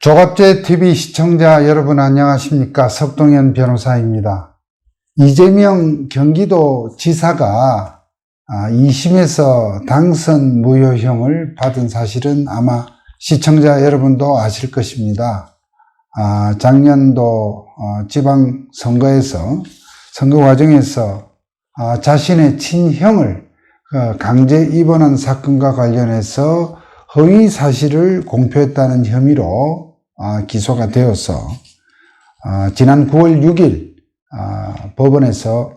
조갑제 TV 시청자 여러분 안녕하십니까? 석동현 변호사입니다. 이재명 경기도지사가 2심에서 당선 무효형을 받은 사실은 아마 시청자 여러분도 아실 것입니다. 작년도 지방선거에서 선거 과정에서 자신의 친형을 강제 입원한 사건과 관련해서 허위 사실을 공표했다는 혐의로 기소가 되어서 지난 9월 6일 법원에서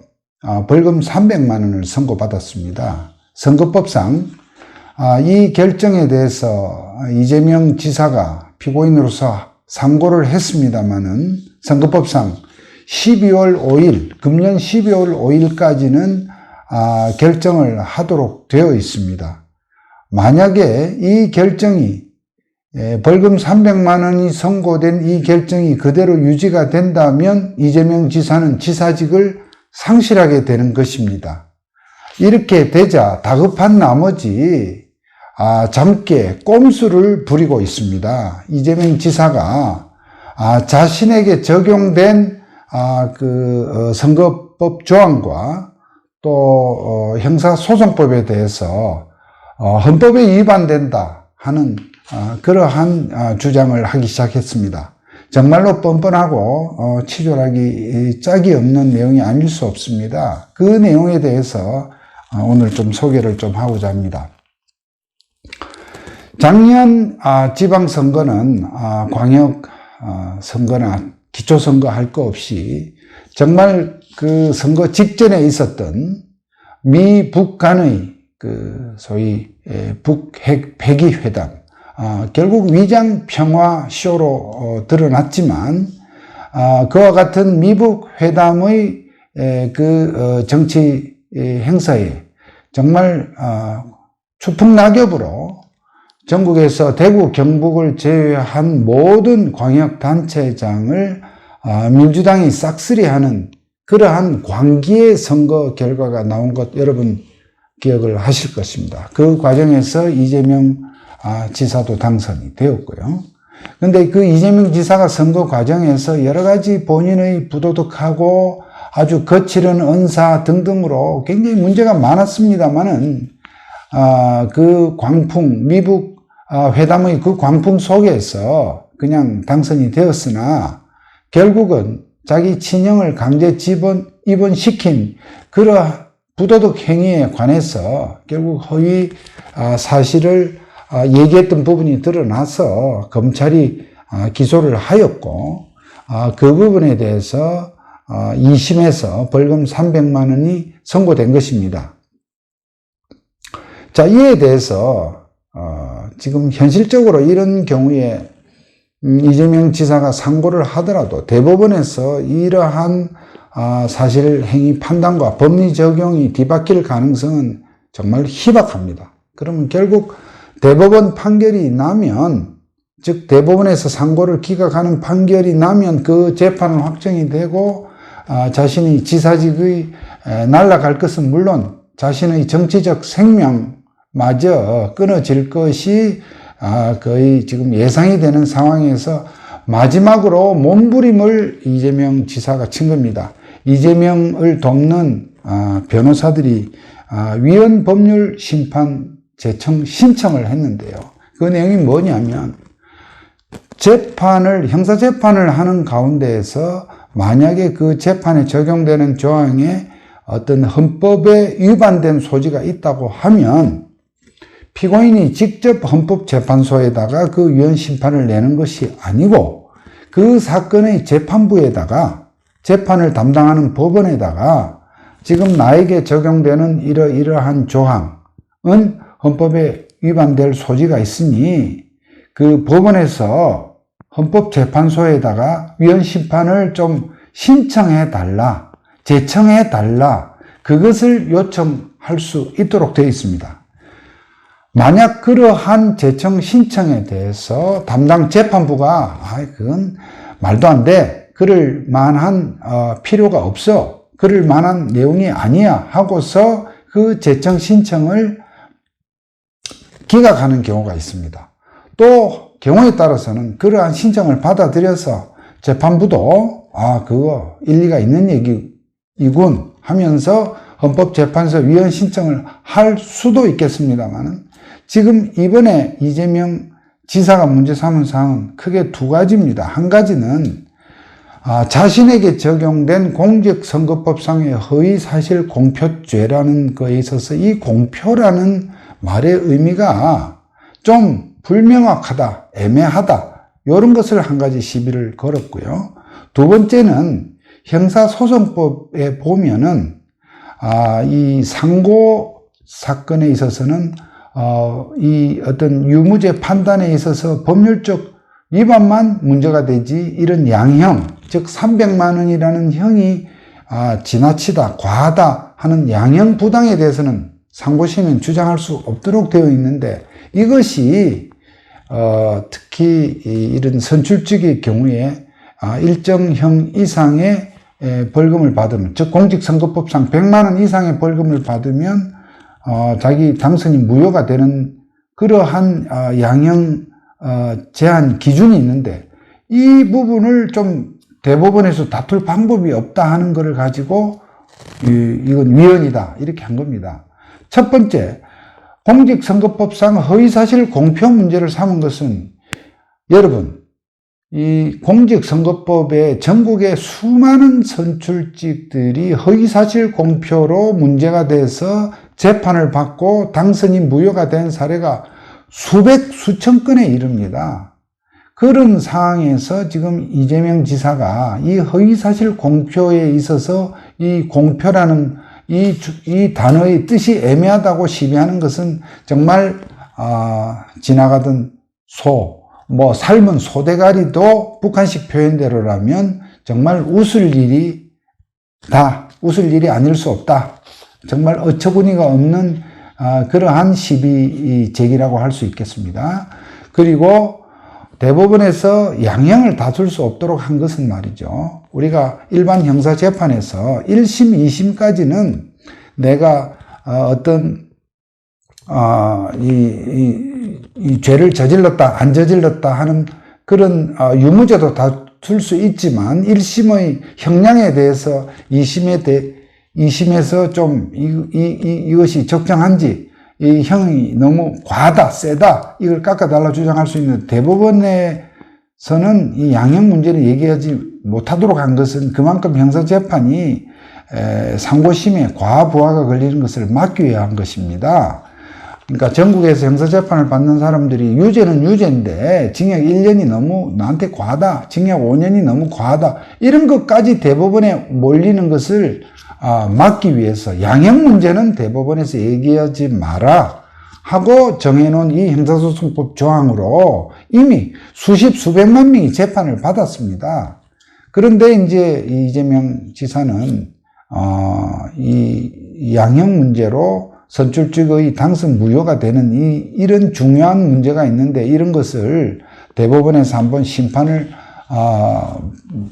벌금 300만 원을 선고받았습니다. 선거법상 이 결정에 대해서 이재명 지사가 피고인으로서 상고를 했습니다마는 선거법상 12월 5일, 금년 12월 5일까지는 결정을 하도록 되어 있습니다. 만약에 이 결정이 벌금 300만 원이 선고된 이 결정이 그대로 유지가 된다면 이재명 지사는 지사직을 상실하게 되는 것입니다. 이렇게 되자 다급한 나머지 잠깨 꼼수를 부리고 있습니다. 이재명 지사가 자신에게 적용된 선거법 조항과 또 형사소송법에 대해서 헌법에 위반된다 하는 그러한 주장을 하기 시작했습니다. 정말로 뻔뻔하고 치졸하기 짝이 없는 내용이 아닐 수 없습니다. 그 내용에 대해서 오늘 좀 소개를 좀 하고자 합니다. 작년 지방선거는 광역 선거나 기초선거 할 거 없이 정말 그 선거 직전에 있었던 미 북 간의 소위 북핵 배기 회담, 결국 위장 평화 쇼로 드러났지만 그와 같은 미북 회담의 정치 행사에 정말 추풍 낙엽으로 전국에서 대구, 경북을 제외한 모든 광역 단체장을 민주당이 싹쓸이하는 그러한 광기의 선거 결과가 나온 것 여러분 기억을 하실 것입니다. 그 과정에서 이재명 지사도 당선이 되었고요. 그런데 그 이재명 지사가 선거 과정에서 여러 가지 본인의 부도덕하고 아주 거칠은 언사 등등으로 굉장히 문제가 많았습니다만은 그 광풍, 미북 회담의 그 광풍 속에서 그냥 당선이 되었으나 결국은 자기 친형을 강제 입원시킨 그러한 부도덕 행위에 관해서 결국 허위 사실을 얘기했던 부분이 드러나서 검찰이 기소를 하였고 그 부분에 대해서 2심에서 벌금 300만 원이 선고된 것입니다. 자, 이에 대해서 지금 현실적으로 이런 경우에 이재명 지사가 상고를 하더라도 대법원에서 이러한 사실 행위 판단과 법리 적용이 뒤바뀔 가능성은 정말 희박합니다. 그러면 결국 대법원 판결이 나면, 즉 대법원에서 상고를 기각하는 판결이 나면 그 재판은 확정이 되고 자신이 지사직의 날아갈 것은 물론 자신의 정치적 생명마저 끊어질 것이 거의 지금 예상이 되는 상황에서 마지막으로 몸부림을 이재명 지사가 친 겁니다. 이재명을 돕는 변호사들이 위헌법률 심판 제청 신청을 했는데요. 그 내용이 뭐냐면 형사재판을 하는 가운데에서 만약에 그 재판에 적용되는 조항에 어떤 헌법에 위반된 소지가 있다고 하면 피고인이 직접 헌법재판소에다가 그 위헌 심판을 내는 것이 아니고 그 사건의 재판부에다가 재판을 담당하는 법원에다가 지금 나에게 적용되는 이러한 조항은 헌법에 위반될 소지가 있으니 그 법원에서 헌법재판소에다가 위헌 심판을 좀 신청해 달라, 제청해 달라, 그것을 요청할 수 있도록 되어 있습니다. 만약 그러한 제청 신청에 대해서 담당 재판부가 그건 말도 안 돼, 그럴 만한 필요가 없어, 그럴 만한 내용이 아니야 하고서 그 제청 신청을 기각하는 경우가 있습니다. 또 경우에 따라서는 그러한 신청을 받아들여서 재판부도 그거 일리가 있는 얘기이군 하면서 헌법재판소 위헌 신청을 할 수도 있겠습니다만, 지금 이번에 이재명 지사가 문제 삼은 사항은 크게 두 가지입니다. 한 가지는 자신에게 적용된 공직선거법상의 허위사실 공표죄라는 거에 있어서 이 공표라는 말의 의미가 좀 불명확하다, 애매하다, 이런 것을 한 가지 시비를 걸었고요. 두 번째는 형사소송법에 보면은 이 상고 사건에 있어서는 이 어떤 유무죄 판단에 있어서 법률적 위반만 문제가 되지, 이런 양형, 즉 300만 원이라는 형이 지나치다, 과하다 하는 양형 부당에 대해서는 상고심은 주장할 수 없도록 되어 있는데, 이것이 특히 이런 선출직의 경우에 일정형 이상의 벌금을 받으면, 즉 공직선거법상 100만 원 이상의 벌금을 받으면 자기 당선이 무효가 되는 그러한 양형 제한 기준이 있는데, 이 부분을 좀 대법원에서 다툴 방법이 없다 하는 것을 가지고 이건 위헌이다 이렇게 한 겁니다. 첫 번째, 공직선거법상 허위사실 공표 문제를 삼은 것은, 여러분, 이 공직선거법에 전국의 수많은 선출직들이 허위사실 공표로 문제가 돼서 재판을 받고 당선이 무효가 된 사례가 수백, 수천 건에 이릅니다. 그런 상황에서 지금 이재명 지사가 이 허위사실 공표에 있어서 이 공표라는 이 단어의 뜻이 애매하다고 시비하는 것은 정말 지나가던 삶은 소대가리도 북한식 표현대로라면 정말 웃을 일이 아닐 수 없다. 정말 어처구니가 없는 그러한 시비 제기라고 할 수 있겠습니다. 그리고 대법원에서 양형을 다툴 수 없도록 한 것은 말이죠, 우리가 일반 형사재판에서 1심, 2심까지는 내가 어떤 이 죄를 저질렀다, 안 저질렀다 하는 그런 유무죄도 다툴 수 있지만, 1심의 형량에 대해서 2심에서 좀 이것이 적정한지, 이 형이 너무 과하다, 세다, 이걸 깎아달라 주장할 수 있는, 대법원에서는 이 양형 문제를 얘기하지 못하도록 한 것은 그만큼 형사재판이 상고심에 과부하가 걸리는 것을 막기 위한 것입니다. 그러니까 전국에서 형사재판을 받는 사람들이 유죄는 유죄인데 징역 1년이 너무 나한테 과하다, 징역 5년이 너무 과하다, 이런 것까지 대법원에 몰리는 것을 막기 위해서 양형 문제는 대법원에서 얘기하지 마라 하고 정해놓은 이 형사소송법 조항으로 이미 수백만 명이 재판을 받았습니다. 그런데 이제 이재명 지사는 이 양형 문제로 선출직의 당선 무효가 되는 이런 중요한 문제가 있는데, 이런 것을 대법원에서 한번 심판을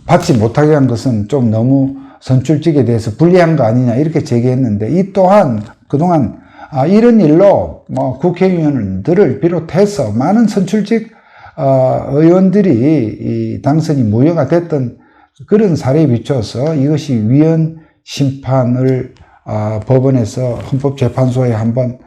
받지 못하게 한 것은 좀 너무 선출직에 대해서 불리한 거 아니냐 이렇게 제기했는데, 이 또한 그동안 이런 일로 국회의원들을 비롯해서 많은 선출직 의원들이 이 당선이 무효가 됐던 그런 사례에 비춰서 이것이 위헌 심판을 법원에서 헌법재판소에 한번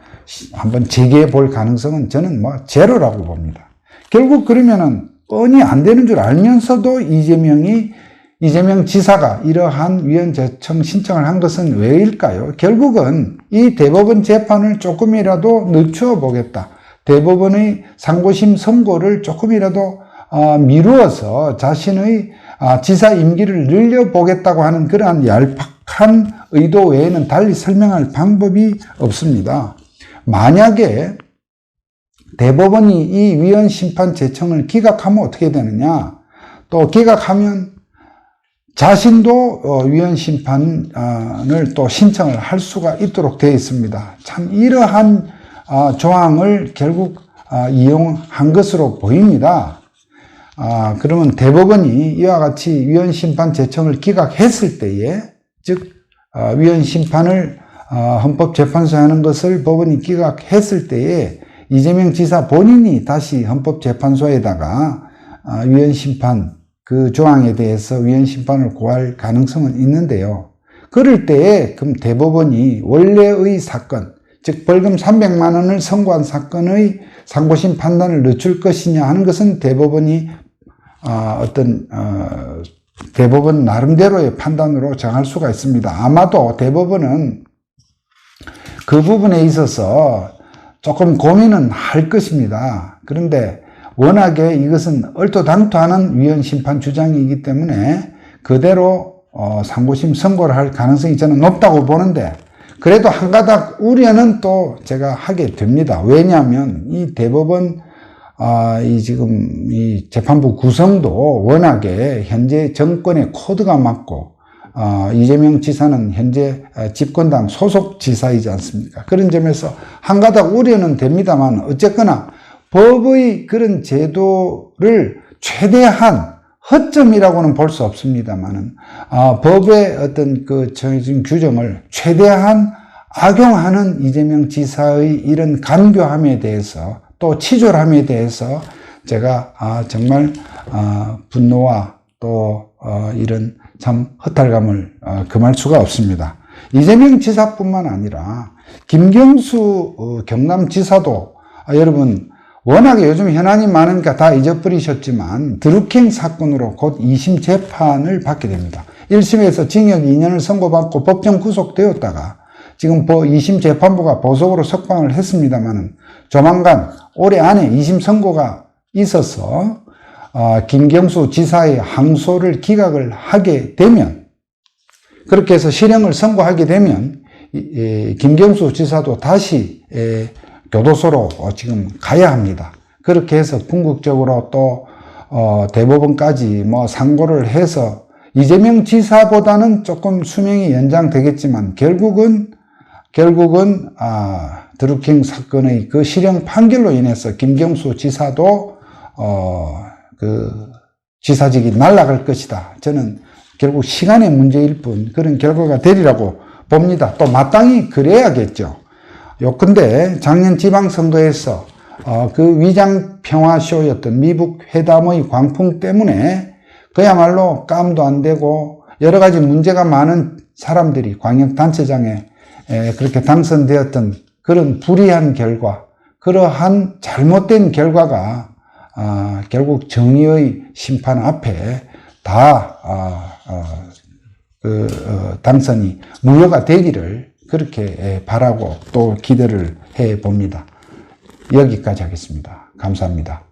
제기해 볼 가능성은 저는 제로라고 봅니다. 결국 그러면은 뻔히 안 되는 줄 알면서도 이재명 지사가 이러한 위헌 제청 신청을 한 것은 왜일까요? 결국은 이 대법원 재판을 조금이라도 늦추어 보겠다, 대법원의 상고심 선고를 조금이라도 미루어서 자신의 지사 임기를 늘려보겠다고 하는 그러한 얄팍한 의도 외에는 달리 설명할 방법이 없습니다. 만약에 대법원이 이 위헌 심판 제청을 기각하면 어떻게 되느냐, 또 기각하면 자신도 위헌 심판을 또 신청을 할 수가 있도록 되어 있습니다. 참 이러한 조항을 결국 이용한 것으로 보입니다. 그러면 대법원이 이와 같이 위헌 심판 제청을 기각했을 때에, 즉 위헌 심판을 헌법재판소에 하는 것을 법원이 기각했을 때에 이재명 지사 본인이 다시 헌법재판소에다가 위헌심판 그 조항에 대해서 위헌심판을 고할 가능성은 있는데요. 그럴 때에 그럼 대법원이 원래의 사건, 즉 벌금 300만 원을 선고한 사건의 상고심 판단을 늦출 것이냐 하는 것은 대법원이 대법원 나름대로의 판단으로 정할 수가 있습니다. 아마도 대법원은 그 부분에 있어서 조금 고민은 할 것입니다. 그런데 워낙에 이것은 얼토당토하는 위헌심판 주장이기 때문에 그대로 상고심 선고를 할 가능성이 저는 높다고 보는데, 그래도 한 가닥 우려는 또 제가 하게 됩니다. 왜냐하면 이 대법원 지금 이 재판부 구성도 워낙에 현재 정권의 코드가 맞고 이재명 지사는 현재 집권당 소속 지사이지 않습니까? 그런 점에서 한 가닥 우려는 됩니다만, 어쨌거나 법의 그런 제도를 최대한 허점이라고는 볼 수 없습니다만은 법의 어떤 그 정해진 규정을 최대한 악용하는 이재명 지사의 이런 간교함에 대해서 또 치졸함에 대해서 제가 정말 분노와 또 이런 참 허탈감을 금할 수가 없습니다. 이재명 지사뿐만 아니라 김경수 경남지사도 여러분 워낙에 요즘 현안이 많으니까 다 잊어버리셨지만 드루킹 사건으로 곧 2심 재판을 받게 됩니다. 1심에서 징역 2년을 선고받고 법정 구속되었다가 지금 2심 재판부가 보석으로 석방을 했습니다만 조만간 올해 안에 2심 선고가 있어서 김경수 지사의 항소를 기각을 하게 되면, 그렇게 해서 실형을 선고하게 되면 김경수 지사도 다시 교도소로 지금 가야 합니다. 그렇게 해서 궁극적으로 또 대법원까지 상고를 해서 이재명 지사보다는 조금 수명이 연장되겠지만 결국은 드루킹 사건의 그 실형 판결로 인해서 김경수 지사도 그 지사직이 날아갈 것이다. 저는 결국 시간의 문제일 뿐 그런 결과가 되리라고 봅니다. 또 마땅히 그래야겠죠. 요컨대 작년 지방선거에서 그 위장평화쇼였던 미북 회담의 광풍 때문에 그야말로 깜도 안 되고 여러 가지 문제가 많은 사람들이 광역단체장에 그렇게 당선되었던 그런 불의한 결과, 그러한 잘못된 결과가 결국 정의의 심판 앞에 다 당선이 무효가 되기를 그렇게 바라고 또 기대를 해 봅니다. 여기까지 하겠습니다. 감사합니다.